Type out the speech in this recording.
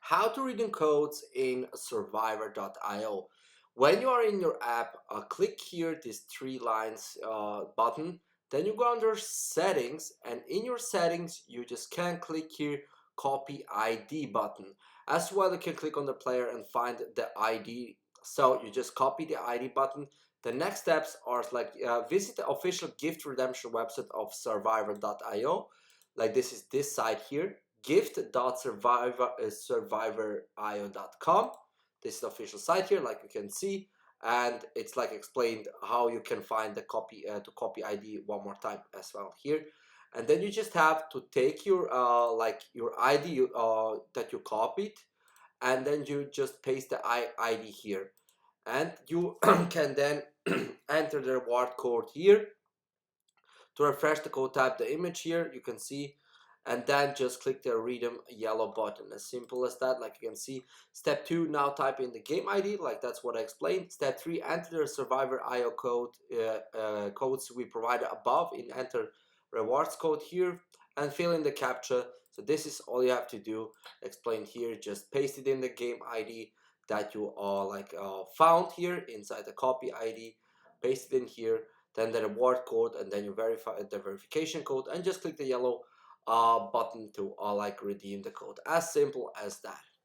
How to redeem codes in survivor.io. When you are in your app, click here this three lines button. Then you go under settings, and in your settings you just can click here copy ID button. As well, you can click on the player and find the ID. So you just copy the ID button. The next steps are like visit the official gift redemption website of survivor.io. Like this site here, gift.survivor.io.com. This is the official site here, like you can see, and it's like explained how you can find the copy to copy ID one more time as well here. And then you just have to take your your ID that you copied, and then you just paste the ID here, and you can then enter the reward code here. To refresh the code, type the image here, you can see, and then just click the redeem yellow button. As simple as that, like you can see. Step 2, now type in the game ID, like that's what I explained. Step 3, enter the survivor IO code codes we provided above in enter rewards code here, and fill in the captcha. So this is all you have to do, explained here. Just paste it in the game ID that you found here inside the copy ID, paste it in here, then the reward code, and then you verify the verification code, and just click the yellow button to redeem the code. As simple as that.